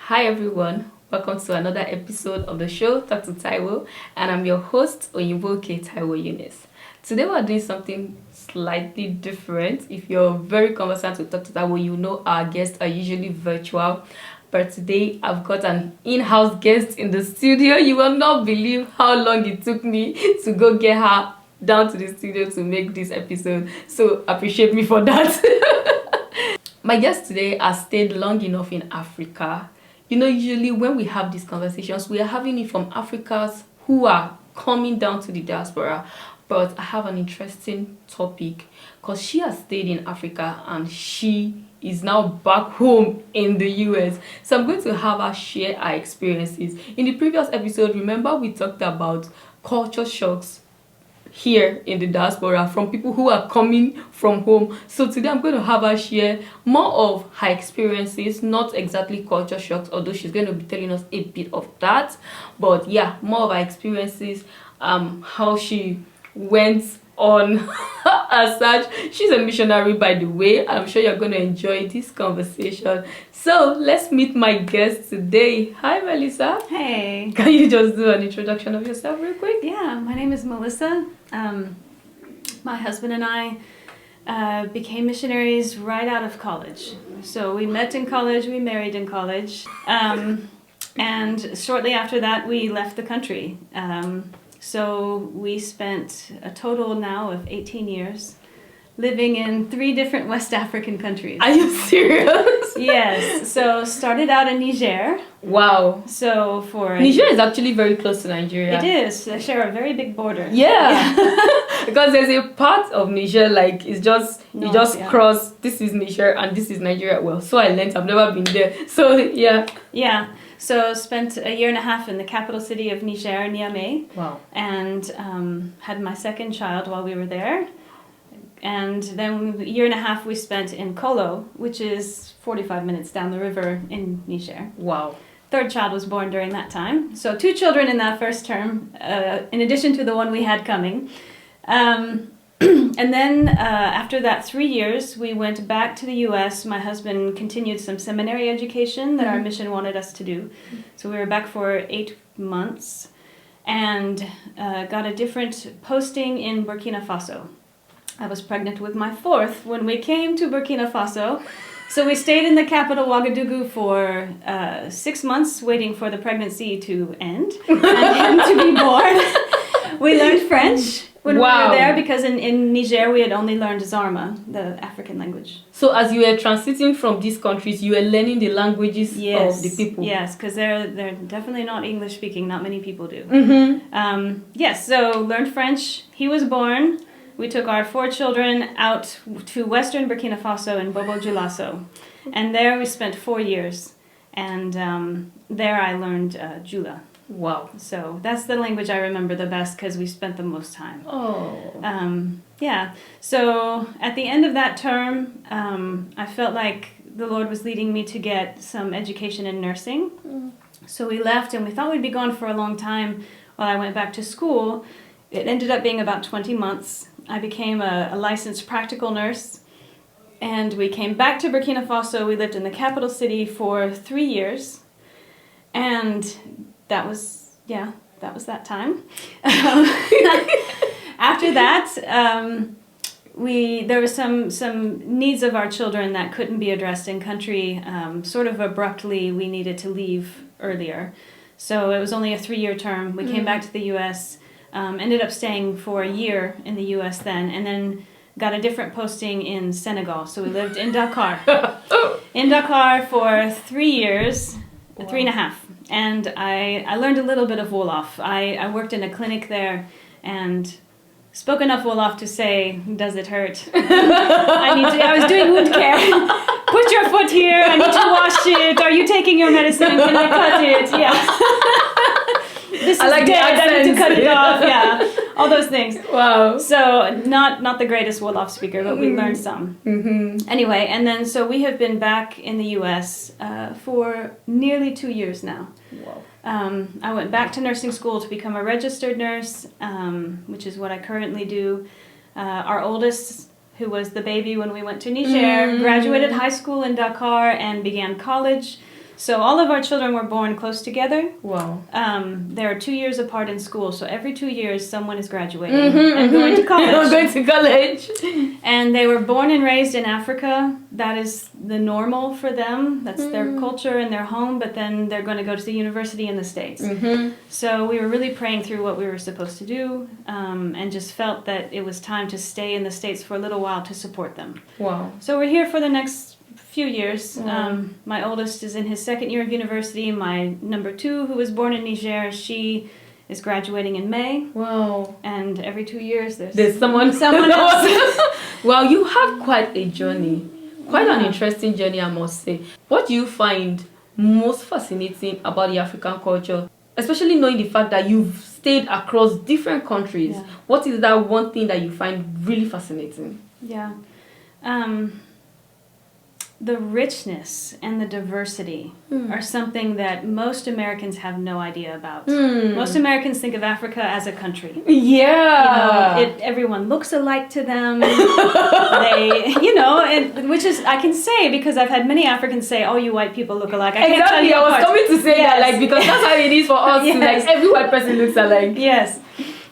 Hi everyone, welcome to another episode of the show Talk to Taiwo, and I'm your host Oyinbo K Taiwo Eunice. Today we're doing something slightly different. If you're very conversant with Talk to Taiwo, you know our guests are usually virtual, but today I've got an in-house guest in the studio. You will not believe how long it took me to go get her down to the studio to make this episode, so appreciate me for that. My guest today has stayed long enough in Africa. You know, usually when we have these conversations, we are having it from Africans who are coming down to the diaspora. But I have an interesting topic because she has stayed in Africa and she is now back home in the US. So I'm going to have her share her experiences. In the previous episode, remember we talked about culture shocks here in the diaspora from people who are coming from home. So today I'm going to have her share more of her experiences, not exactly culture shocks, although she's going to be telling us a bit of that, but yeah, more of her experiences, how she went on as such. She's a missionary, by the way. I'm sure you're going to enjoy this conversation. So let's meet my guest today. Hi Melissa. Hey. Can you just do an introduction of yourself real quick? Yeah, my name is Melissa. My husband and I became missionaries right out of college. So we met in college, we married in college, and shortly after that we left the country. So we spent a total now of 18 years living in 3 different West African countries. Are you serious? Yes. So started out in Niger. Wow. So for Niger is actually very close to Nigeria. It is. They share a very big border. Yeah. Because there's a part of Niger, like it's just you just cross. This is Niger and this is Nigeria. Well, so I learned. I've never been there. So yeah. Yeah. So spent a year and a half in the capital city of Niger, Niamey. Wow. And had my second child while we were there. And then a year and a half we spent in Kolo, which is 45 minutes down the river in Niger. Wow. Third child was born during that time. So 2 children in that first term, in addition to the one we had coming. And then after that 3 years, we went back to the U.S. My husband continued some seminary education that our mission wanted us to do. So we were back for 8 months and got a different posting in Burkina Faso. I was pregnant with my 4th when we came to Burkina Faso. So we stayed in the capital, Ouagadougou, for 6 months, waiting for the pregnancy to end and him to be born. We learned French when we were there because in Niger we had only learned Zarma, the African language. So as you were transiting from these countries, you were learning the languages of the people. Yes, because they're definitely not English speaking. Not many people do. Mm-hmm. Yes, so learned French. He was born. We took our 4 children out to western Burkina Faso in Bobo Dioulasso. And there we spent 4 years. And there I learned Jula. Wow. So that's the language I remember the best because we spent the most time. Oh. Yeah. So at the end of that term, I felt like the Lord was leading me to get some education in nursing. So we left and we thought we'd be gone for a long time while I went back to school. It ended up being about 20 months. I became a licensed practical nurse, and we came back to Burkina Faso. We lived in the capital city for 3 years, and that was that time. After that, there was some needs of our children that couldn't be addressed in country. Sort of abruptly, we needed to leave earlier, so it was only a 3-year term. We came back to the U.S. Ended up staying for a year in the U.S. then, and then got a different posting in Senegal. So we lived in Dakar. In Dakar for 3 years, 3.5. And I learned a little bit of Wolof. I worked in a clinic there and spoke enough Wolof to say, does it hurt? I was doing wound care. Put your foot here, I need to wash it. Are you taking your medicine? Can I cut it? Yeah. This is like dead, I need to cut it off, yeah. All those things. Wow. So not the greatest Wolof speaker, but we learned some. Mm-hmm. Anyway, and then so we have been back in the U.S. For nearly 2 years now. Wow. I went back to nursing school to become a registered nurse, which is what I currently do. Our oldest, who was the baby when we went to Niger, graduated high school in Dakar and began college. So all of our children were born close together. Wow. They're 2 years apart in school, so every 2 years someone is graduating and going to college. Going to college. And they were born and raised in Africa. That is the normal for them. That's their culture and their home, but then they're going to go to the university in the States. So we were really praying through what we were supposed to do, and just felt that it was time to stay in the States for a little while to support them. Wow. So we're here for the next few years. My oldest is in his second year of university. My number 2, who was born in Niger, she is graduating in May. Wow. And every 2 years there's someone else. Well, you have quite a journey. Quite an interesting journey, I must say. What do you find most fascinating about the African culture? Especially knowing the fact that you've stayed across different countries. Yeah. What is that one thing that you find really fascinating? Yeah. The richness and the diversity are something that most Americans have no idea about. Most Americans think of Africa as a country. Yeah. Everyone looks alike to them. Which is, I can say, because I've had many Africans say, "Oh, you white people look alike." I was coming to say that, because that's how it is for us. Yes. Every white person looks alike. Yes.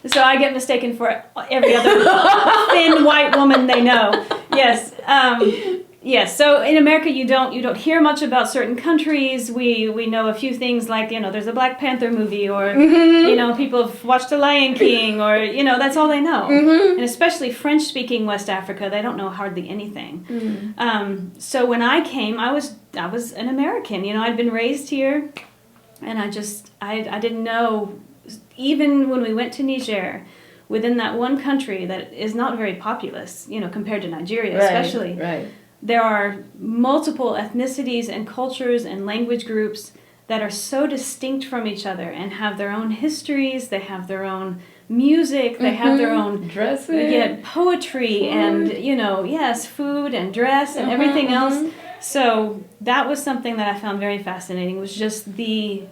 So I get mistaken for every other thin white woman they know. Yes. Yes, so in America you don't hear much about certain countries. We know a few things like, there's a Black Panther movie, or people have watched The Lion King, or that's all they know. And especially French-speaking West Africa, they don't know hardly anything. So when I came, I was an American. I'd been raised here, and I didn't know. Even when we went to Niger, within that one country that is not very populous, compared to Nigeria, especially. Right. There are multiple ethnicities and cultures and language groups that are so distinct from each other and have their own histories, they have their own music, they have their own dresses, poetry, and food and dress and everything else. So that was something that I found very fascinating, was just the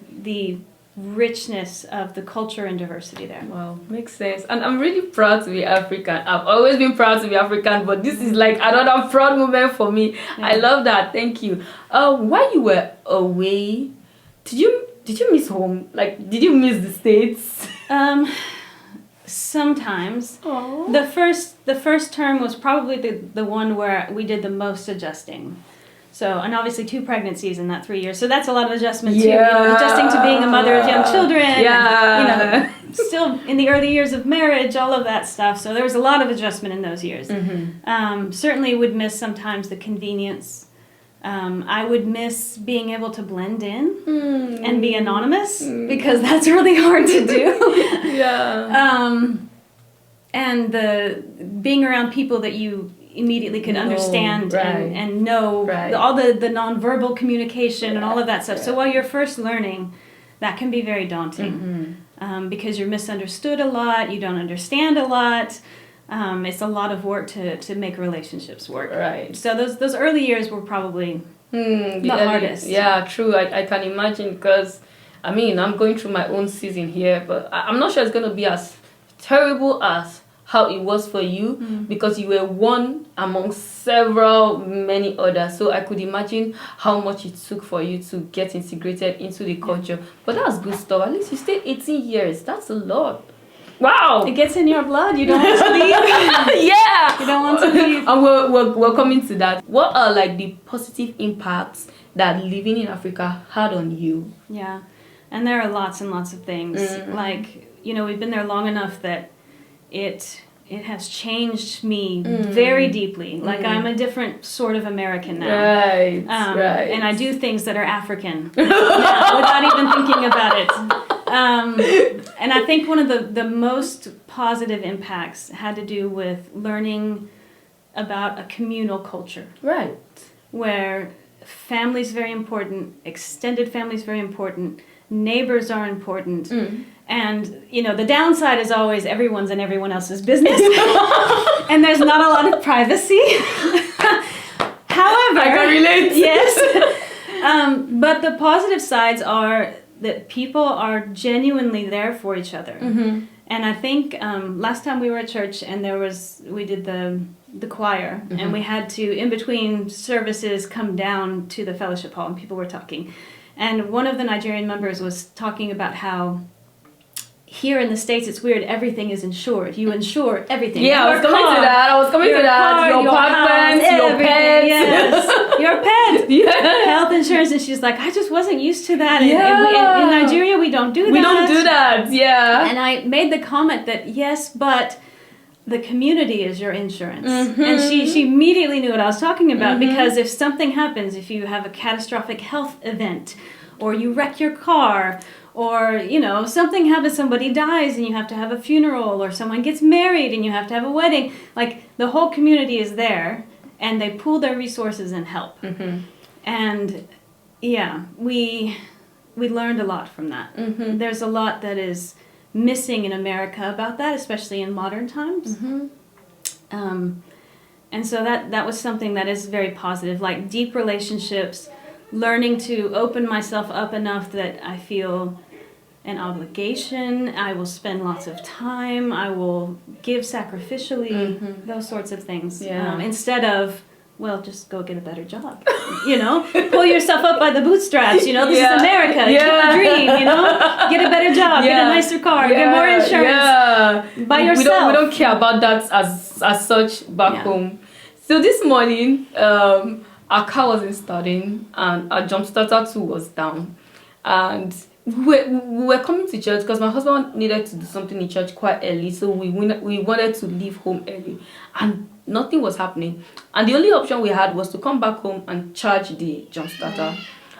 richness of the culture and diversity there. Wow, makes sense. And I'm really proud to be African. I've always been proud to be African, but this is like another proud moment for me. Yeah. I love that. Thank you. While you were away, did you miss home? Did you miss the States? Sometimes. Aww. The first term was probably the one where we did the most adjusting. So, and obviously 2 pregnancies in that 3 years. So that's a lot of adjustment too. Adjusting to being a mother of young children. Yeah. And, still in the early years of marriage, all of that stuff. So there was a lot of adjustment in those years. Certainly would miss sometimes the convenience. I would miss being able to blend in and be anonymous, because that's really hard to do. And being around people that you immediately could understand and know all the nonverbal communication and all of that stuff. So while you're first learning, that can be very daunting, because you're misunderstood a lot, you don't understand a lot. It's a lot of work to make relationships work. Right. So those early years were probably the hardest. Yeah, true. I can imagine, because I'm going through my own season here, but I'm not sure it's going to be as terrible as how it was for you, because you were one among many others. So I could imagine how much it took for you to get integrated into the culture. But that's good stuff. At least you stayed 18 years. That's a lot. Wow. It gets in your blood. You don't want to leave. Yeah. You don't want to leave. And we're coming to that. What are the positive impacts that living in Africa had on you? Yeah. And there are lots and lots of things. We've been there long enough that it has changed me very deeply. I'm a different sort of American now. Right. And I do things that are African now, without even thinking about it. And I think one of the most positive impacts had to do with learning about a communal culture. Right. Where family is very important, extended family is very important, neighbors are important. And, the downside is always everyone's in everyone else's business. And there's not a lot of privacy. However... I can relate. Yes. But the positive sides are that people are genuinely there for each other. And I think last time we were at church and we did the choir, and we had to, in between services, come down to the fellowship hall, and people were talking. And one of the Nigerian members was talking about how here in the States, it's weird. Everything is insured. You insure everything. Yeah, I was coming to that. Your apartment, your pets. Yes, your pet. Yeah. Health insurance. And she's like, I just wasn't used to that. Yeah. In Nigeria, we don't do that. We don't do that. Yeah. And I made the comment that, yes, but the community is your insurance. Mm-hmm. And she immediately knew what I was talking about, because if something happens, if you have a catastrophic health event, or you wreck your car, or, you know, something happens, somebody dies and you have to have a funeral, or someone gets married and you have to have a wedding, like, the whole community is there, and they pool their resources and help. Mm-hmm. And, yeah, we learned a lot from that. Mm-hmm. There's a lot that is missing in America about that, especially in modern times. Mm-hmm. And so that was something that is very positive, like deep relationships, learning to open myself up enough that I feel an obligation, I will spend lots of time, I will give sacrificially, those sorts of things. Yeah. Instead of, well, just go get a better job, you know? Pull yourself up by the bootstraps, you know? This is America, it's your dream, you know? Get a better job, get a nicer car, get more insurance, by yourself. We don't care about that as such back home. So this morning, our car wasn't starting, and our jump starter too was down. And we were coming to church because my husband needed to do something in church quite early, so we wanted to leave home early, and nothing was happening. And the only option we had was to come back home and charge the jump starter.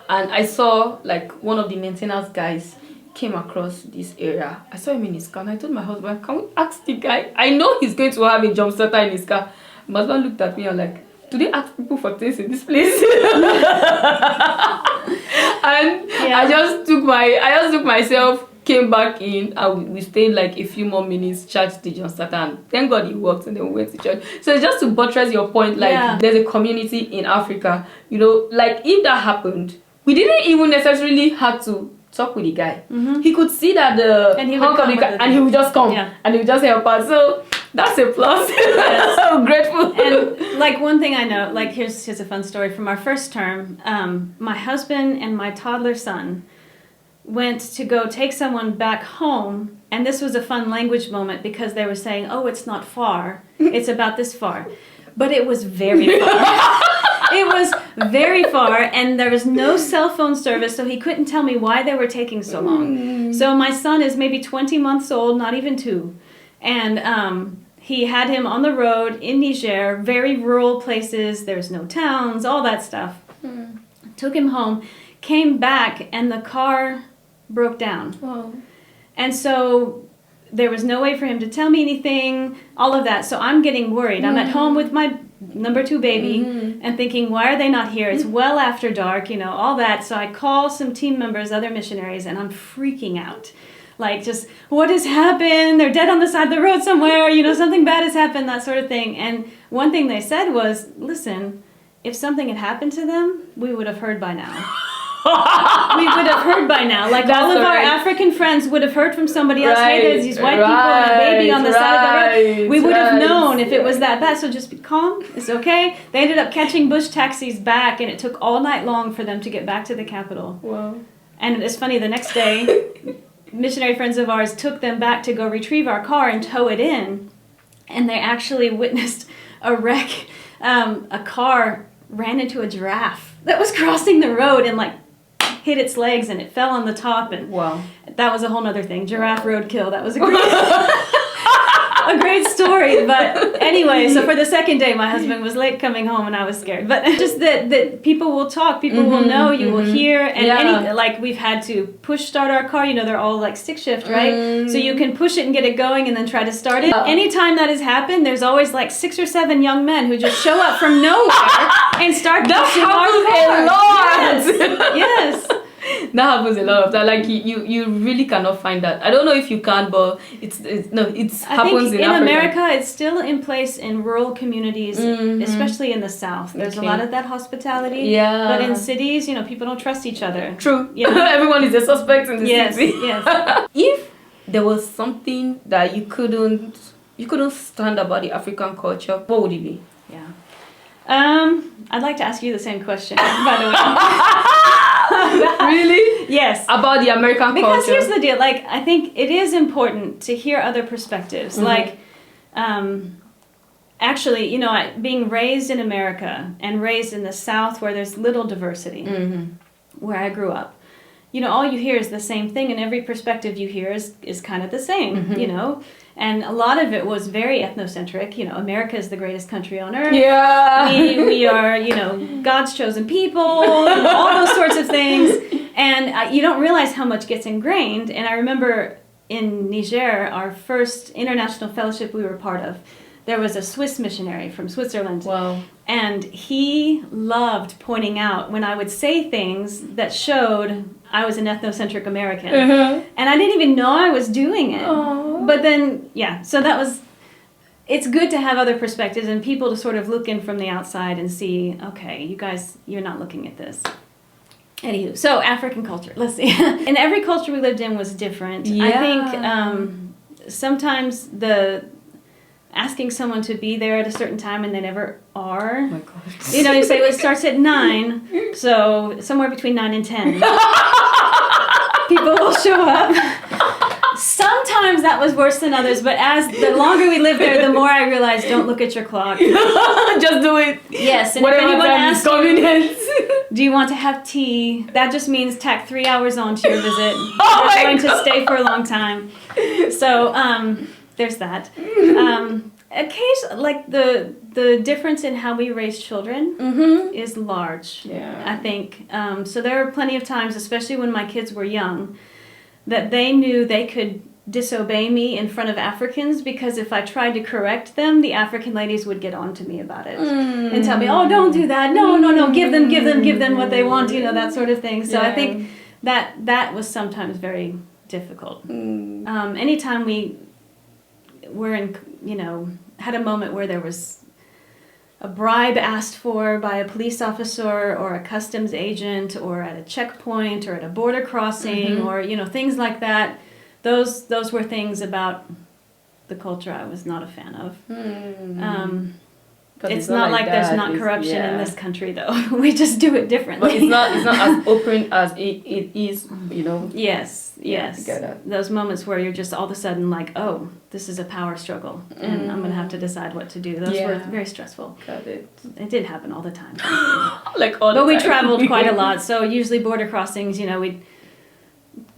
And I saw, like, one of the maintenance guys came across this area. I saw him in his car, and I told my husband, can we ask the guy? I know he's going to have a jump starter in his car. My husband looked at me and like, do they ask people for things in this place? And I just took myself, came back in, and we stayed like a few more minutes, charged the jump starter, and thank God it worked, and then we went to church. So just to buttress your point, like, there's a community in Africa, you know, like, if that happened, we didn't even necessarily have to talk with the guy. He could see that and he would and he would just come, and he would just help us. So that's a plus. Yes. I'm grateful. And like, one thing I know, like, here's a fun story from our first term. My husband and my toddler son went to go take someone back home, and this was a fun language moment because they were saying, oh, it's not far, it's about this far, but it was very far. It was very far, and there was no cell phone service, so he couldn't tell me why they were taking so long. So my son is maybe 20 months old, not even 2, and he had him on the road in Niger, very rural places, there's no towns, all that stuff. Took him home, came back, and the car broke down. Wow. And so there was no way for him to tell me anything, all of that. So I'm getting worried. I'm at home with my number 2 baby and thinking, why are they not here? It's well after dark, you know, all that. So I call some team members, other missionaries, and I'm freaking out. Like, just, what has happened? They're dead on the side of the road somewhere, you know, something bad has happened, that sort of thing. And one thing they said was, listen, if something had happened to them, we would have heard by now. We would have heard by now. Like, all of our African friends would have heard from somebody else, hey, there's these white people and a baby on the side of the road. We would have known if it was that bad. So just be calm. It's okay. They ended up catching bush taxis back, and it took all night long for them to get back to the capital. Wow. And it's funny, the next day, missionary friends of ours took them back to go retrieve our car and tow it in, and they actually witnessed a wreck. A car ran into a giraffe that was crossing the road and, like, hit its legs, and it fell on the top, and that was a whole nother thing. Giraffe roadkill. That was a great story. But anyway, so for the second day, my husband was late coming home, and I was scared. But just that people will talk, people will know, you will hear, and like, we've had to push start our car. You know, they're all like stick shift, right? So you can push it and get it going, and then try to start it. Anytime that has happened, there's always like 6 or 7 young men who just show up from nowhere and start pushing our car. Yes. That happens a lot of that. Like, you really cannot find that. I don't know if you can, but it happens in Africa. In America, it's still in place in rural communities, especially in the South. There's a lot of that hospitality. Yeah. But in cities, you know, people don't trust each other. True. Yeah. Everyone is a suspect in the city. Yes. If there was something that you couldn't stand about the African culture, what would it be? Yeah. I'd like to ask you the same question, by the way. Really? Yes. About the American Because culture. here's the deal. Like, I think it is important to hear other perspectives. Like, actually, you know, being raised in America and raised in the South where there's little diversity, where I grew up, you know, all you hear is the same thing, and every perspective you hear is kind of the same, you know. And a lot of it was very ethnocentric. You know, America is the greatest country on earth. Yeah. We are, you know, God's chosen people, you know, all those sorts of things. And you don't realize how much gets ingrained. And I remember in Niger, our first international fellowship we were part of, there was a Swiss missionary from Switzerland. Wow. And he loved pointing out when I would say things that showed I was an ethnocentric American. And I didn't even know I was doing it. Aww. But then, yeah, so that was, it's good to have other perspectives and people to sort of look in from the outside and see, okay, you guys, you're not looking at this. Anywho, so African culture, let's see. And every culture we lived in was different. Yeah. I think sometimes asking someone to be there at a certain time and they never are. Oh my God. You know, you say, well, it starts at 9, so somewhere between 9 and 10. People will show up. Sometimes that was worse than others, but as the longer we lived there, the more I realized, don't look at your clock. Just do it. Yes, and Whatever if anyone time is asks you, convenient. do you want to have tea? That just means tack 3 hours on to your visit. Oh You're my going God. to stay for a long time. So, there's that. Occasionally, like the difference in how we raise children is large. Yeah. I think. So there were plenty of times, especially when my kids were young, that they knew they could disobey me in front of Africans because if I tried to correct them, the African ladies would get on to me about it and tell me, "Oh, don't do that. No, give them what they want." You know, that sort of thing. So I think that was sometimes very difficult. Anytime we were in, you know, had a moment where there was a bribe asked for by a police officer or a customs agent or at a checkpoint or at a border crossing or, you know, things like that, those were things about the culture I was not a fan of. It's not like there's not corruption in this country, though. We just do it differently. But it's not as open as it is, you know. Yes. I get that. Those moments where you're just all of a sudden like, oh, this is a power struggle, and I'm going to have to decide what to do. Those were very stressful. Got it. It did happen all the time. Like all the But we time. traveled quite a lot, so usually border crossings, you know, we'd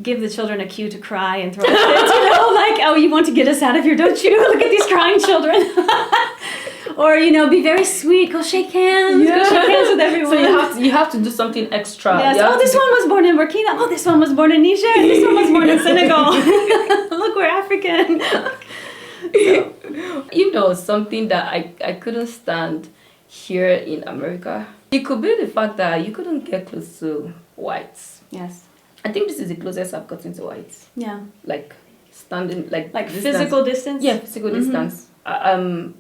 give the children a cue to cry and throw a fit, you know, like, oh, you want to get us out of here, don't you? Look at these crying children. Or, you know, be very sweet, go shake hands, go shake hands with everyone. So you have to do something extra. Yes. Oh, this one was born in Burkina. Oh, this one was born in Niger. This one was born in Senegal. Look, we're African. So. You know, something that I couldn't stand here in America, it could be the fact that you couldn't get close to whites. Yes. I think this is the closest I've gotten to whites. Yeah. Like standing, like distance. Physical distance? Yeah, physical distance.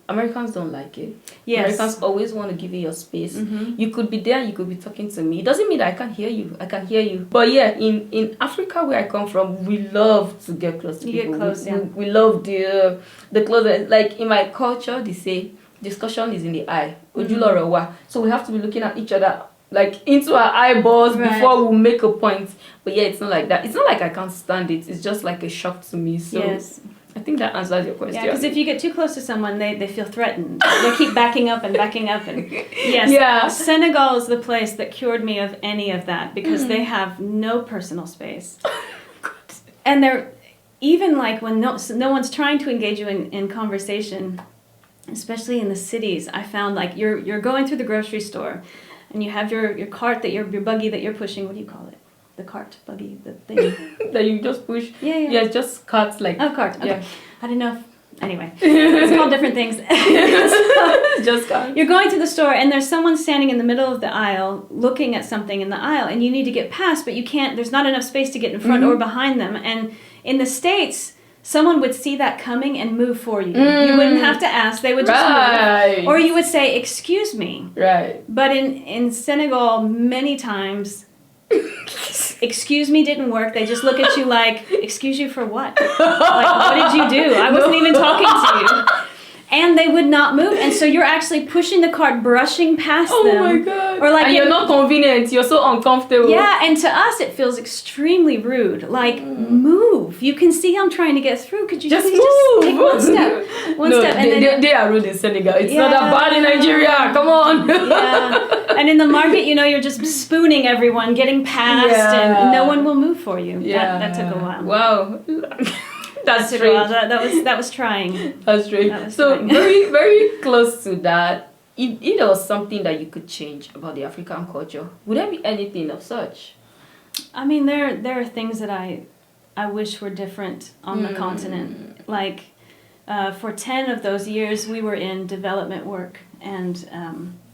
Americans don't like it. Yes. Americans always want to give you your space. You could be there, you could be talking to me. It doesn't mean that I can't hear you. I can hear you. But yeah, in Africa where I come from, we love to get close to people. Get close, we love the closeness. Like in my culture, they say discussion is in the eye. So we have to be looking at each other like into our eyeballs before we make a point. But yeah, it's not like that. It's not like I can't stand it. It's just like a shock to me. So yes. I think that answers your question. Yeah, because if you get too close to someone, they feel threatened. They keep backing up and yes. Yeah. Senegal is the place that cured me of any of that because they have no personal space. And they're even like when no one's trying to engage you in conversation, especially in the cities. I found like you're going through the grocery store, and you have your cart your buggy that you're pushing. What do you call it? The cart, buggy, the thing. That you just push. Yeah. Yeah, just carts like. Oh, cart. Okay. Yeah. I didn't know if... Anyway, it's called different things. Just carts. You're going to the store and there's someone standing in the middle of the aisle looking at something in the aisle and you need to get past, but you can't. There's not enough space to get in front or behind them. And in the States, someone would see that coming and move for you. You wouldn't have to ask. They would just move. Or you would say, "Excuse me." Right. But in Senegal, many times... excuse me didn't work. They just look at you like, excuse you for what? Like, what did you do? I wasn't even talking to you. And they would not move, and so you're actually pushing the cart, brushing past them. Oh my God. Or like and you're not convenient. You're so uncomfortable. Yeah, and to us it feels extremely rude. Like, move. You can see I'm trying to get through. Could you Just please move. just take one step? One No, step, and then they are rude in Senegal. It's not that bad in Nigeria. Come on. yeah. And in the market, you're just spooning everyone, getting past, and no one will move for you. Yeah. That took a while. Wow. That's That took a strange. while. That was trying. That's strange. That was So trying. very, very close to that. If there was something that you could change about the African culture, would there be anything of such? I mean, there are things that I wish were different on the continent. Like, for 10 of those years, we were in development work and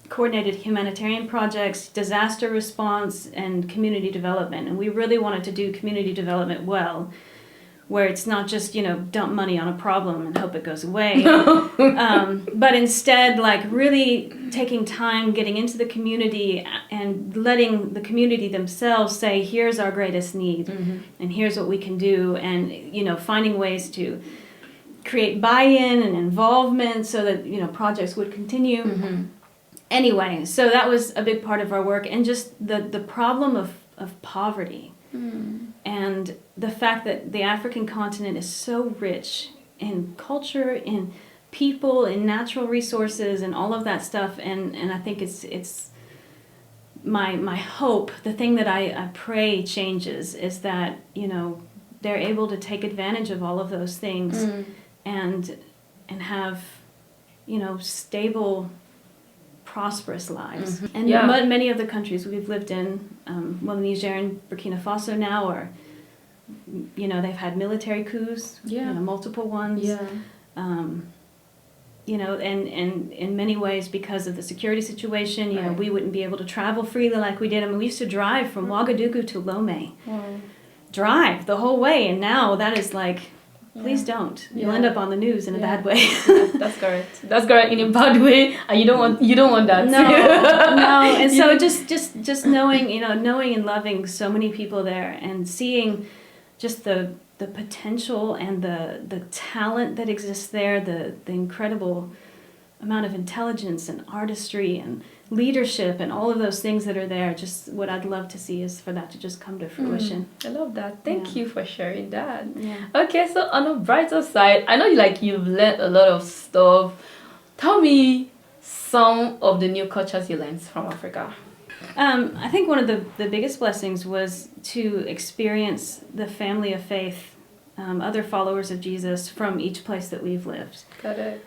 coordinated humanitarian projects, disaster response, and community development. And we really wanted to do community development well, where it's not just, dump money on a problem and hope it goes away. But instead, like, really taking time, getting into the community and letting the community themselves say, here's our greatest need, and here's what we can do, and, finding ways to create buy-in and involvement so that, projects would continue. Anyway, so that was a big part of our work, and just the problem of poverty. And the fact that the African continent is so rich in culture, in people, in natural resources, and all of that stuff. And I think it's my hope, the thing that I pray changes, is that, they're able to take advantage of all of those things and have, stable, prosperous lives. And many of the countries we've lived in, Niger and Burkina Faso now, are, they've had military coups, multiple ones. And in many ways, because of the security situation, we wouldn't be able to travel freely like we did. I mean, we used to drive from Ouagadougou to Lomé. Drive the whole way, and now that is like, please don't. You'll end up on the news in a bad way. That's correct. That's correct, in a bad way, and you don't want that. No. And so just knowing, knowing and loving so many people there, and seeing just the potential and the talent that exists there, the incredible amount of intelligence and artistry and leadership and all of those things that are there. Just what I'd love to see is for that to just come to fruition. I love that. Thank you for sharing that. Yeah. Okay, so on the brighter side, I know you've learned a lot of stuff. Tell me some of the new cultures you learned from Africa. I think one of the biggest blessings was to experience the family of faith, other followers of Jesus from each place that we've lived. Got it.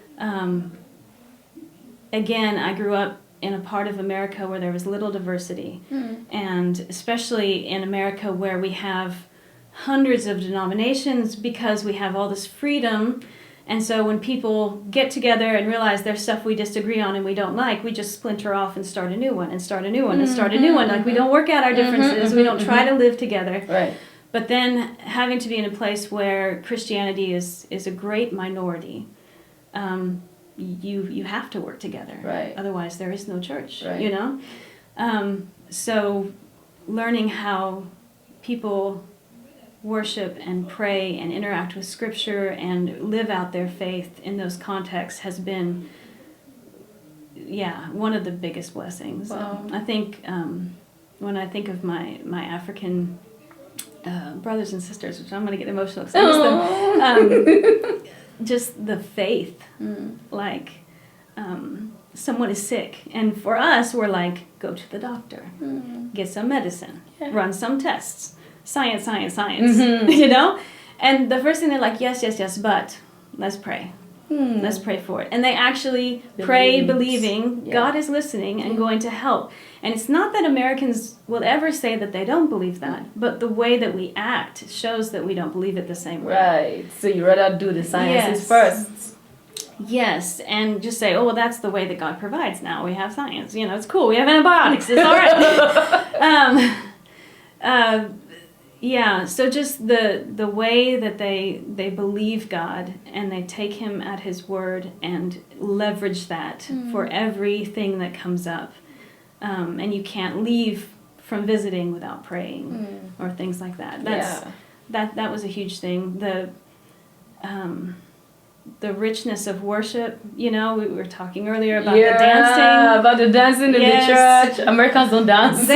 Again, I grew up in a part of America where there was little diversity, and especially in America where we have hundreds of denominations because we have all this freedom. And so when people get together and realize there's stuff we disagree on and we don't like, we just splinter off and start a new one and start a new one and start a new one. Like, we don't work out our differences. We don't try to live together. Right. But then having to be in a place where Christianity is a great minority, you have to work together. Right. Otherwise there is no church, Right. So learning how people worship and pray and interact with Scripture and live out their faith in those contexts has been, one of the biggest blessings. Wow. I think when I think of my African brothers and sisters, which I'm going to get emotional because I miss them, just the faith, like someone is sick, and for us, we're like, go to the doctor, get some medicine, run some tests. Science, And the first thing they're like, yes, but let's pray. Let's pray for it. And they actually pray believing God is listening and going to help. And it's not that Americans will ever say that they don't believe that, but the way that we act shows that we don't believe it the same way. Right. So you rather do the sciences first. Yes, and just say, well, that's the way that God provides now. We have science. It's cool. We have antibiotics. It's all right. So just the way that they believe God and they take Him at His word and leverage that for everything that comes up. And you can't leave from visiting without praying or things like that. That was a huge thing. the richness of worship. You know, we were talking earlier about the dancing. About the dancing in the church. Americans don't dance.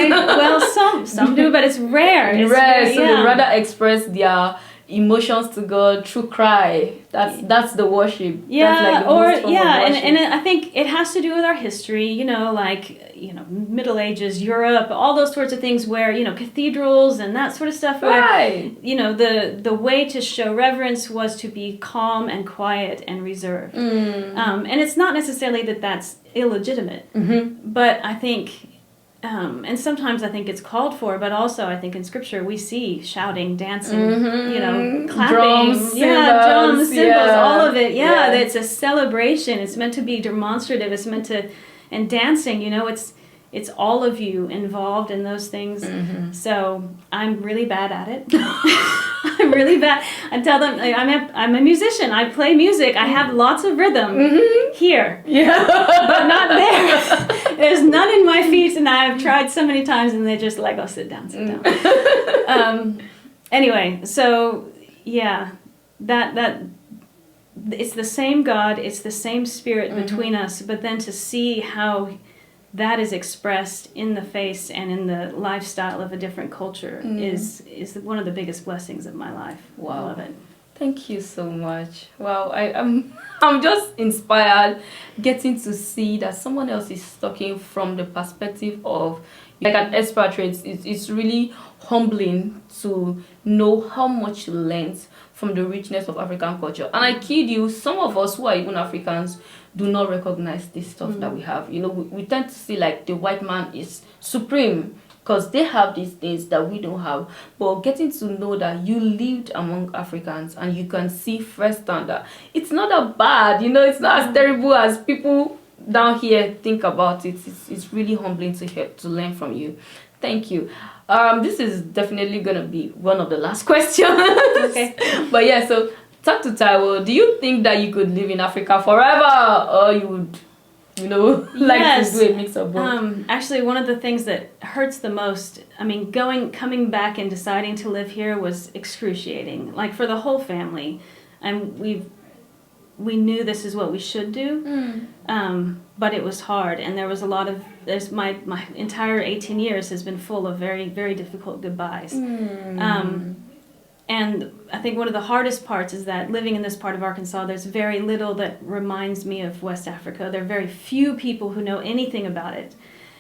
Some do, but it's rare. It's rare, so they rather express their emotions to God through cry. That's the worship. Yeah, that's like the most form of worship. and I think it has to do with our history. You know, like Middle Ages, Europe, all those sorts of things where cathedrals and that sort of stuff. Right. Where, the way to show reverence was to be calm and quiet and reserved. And it's not necessarily that that's illegitimate, but I think. And sometimes I think it's called for, but also I think in Scripture we see shouting, dancing, clapping, drums, cymbals, all of it. Yeah, it's a celebration. It's meant to be demonstrative. It's meant to, and dancing, it's all of you involved in those things. So I'm really bad at it. I'm really bad. I tell them I'm a musician. I play music. I have lots of rhythm here, but not there. There's none in my feet, and I've tried so many times, and they're just like, "Oh, sit down." Anyway, so yeah, that it's the same God. It's the same Spirit between us, but then to see how that is expressed in the face and in the lifestyle of a different culture is one of the biggest blessings of my life. Wow. I love it. Thank you so much. Wow, I'm just inspired getting to see that someone else is talking from the perspective of like an expatriate. It's really humbling to know how much you learned from the richness of African culture. And I kid you, some of us who are even Africans do not recognize this stuff that we have. We tend to see like the white man is supreme because they have these things that we don't have. But getting to know that you lived among Africans and you can see firsthand that it's not that bad. It's not as terrible as people down here think about it. It's really humbling to learn from you. Thank you. This is definitely gonna be one of the last questions. Okay. But yeah, so talk to Taiwo. Do you think that you could live in Africa forever, or you would, like to do a mix of both? Actually, one of the things that hurts the most, coming back and deciding to live here was excruciating. Like for the whole family, and we knew this is what we should do, but it was hard, and there was a lot of. My entire 18 years has been full of very, very difficult goodbyes. And I think one of the hardest parts is that living in this part of Arkansas, there's very little that reminds me of West Africa. There are very few people who know anything about it.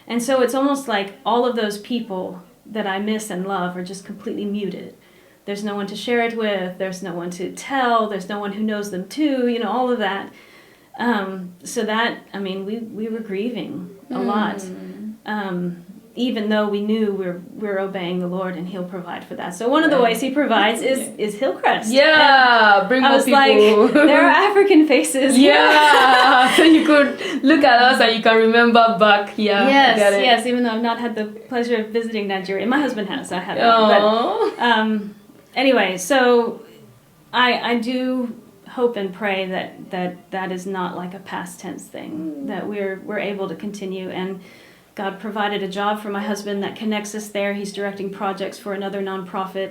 And so it's almost like all of those people that I miss and love are just completely muted. There's no one to share it with. There's no one to tell. There's no one who knows them too, all of that. So that, we were grieving a lot. Even though we knew we're obeying the Lord and He'll provide for that. So one of the ways He provides is Hillcrest. Yeah, bring more people. I was like, there are African faces. Yeah, so you could look at us and you can remember back. Yeah, yes. Even though I've not had the pleasure of visiting Nigeria, my husband has. I haven't. But anyway, so I do hope and pray that is not like a past tense thing. That we're able to continue. And God provided a job for my husband that connects us there. He's directing projects for another nonprofit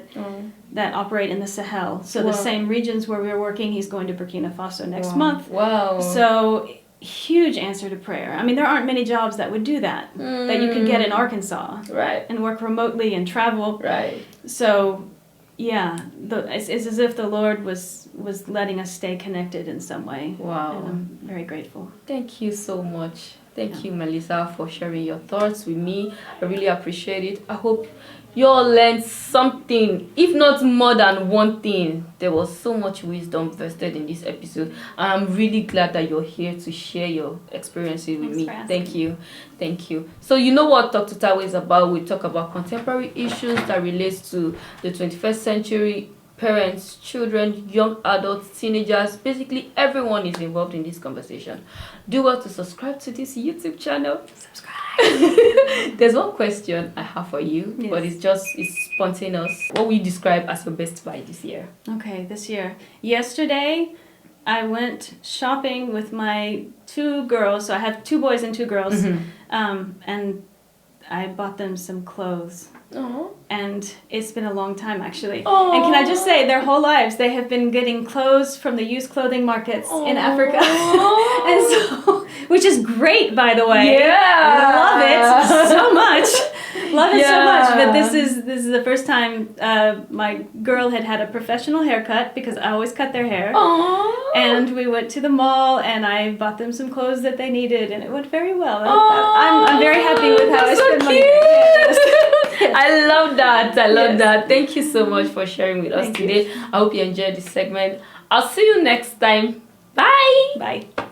that operate in the Sahel. So the same regions where we're working, he's going to Burkina Faso next month. Wow. So huge answer to prayer. There aren't many jobs that would do that you can get in Arkansas. Right. And work remotely and travel. Right. So yeah, it's as if the Lord was letting us stay connected in some way. Wow. And I'm very grateful. Thank you so much. Thank you, Melissa, for sharing your thoughts with me. I really appreciate it. I hope you all learned something, if not more than one thing. There was so much wisdom vested in this episode, and I'm really glad that you're here to share your experiences with me. Thank you. So you know what Talk to Taiwo is about. We talk about contemporary issues that relates to the 21st century. Parents, children, young adults, teenagers, basically everyone is involved in this conversation. Do well to subscribe to this YouTube channel. Subscribe. There's one question I have for you, but it's spontaneous. What will you describe as your best buy this year? Okay, this year. Yesterday, I went shopping with my two girls. So I have 2 boys and 2 girls. And I bought them some clothes. Oh. And it's been a long time, actually. Aw. And can I just say, their whole lives, they have been getting clothes from the used clothing markets in Africa. And so, which is great, by the way. Yeah. Love it so much. Love it so much. But Yeah. this is the first time my girl had a professional haircut, because I always cut their hair. Aww. And we went to the mall, and I bought them some clothes that they needed, and it went very well. Aw, I'm very happy with how I that's so spend money. cute. Yes. I love that. I love Yes. that. Thank you so much for sharing with us Thank you. today. I hope you enjoyed this segment. I'll see you next time. Bye. Bye.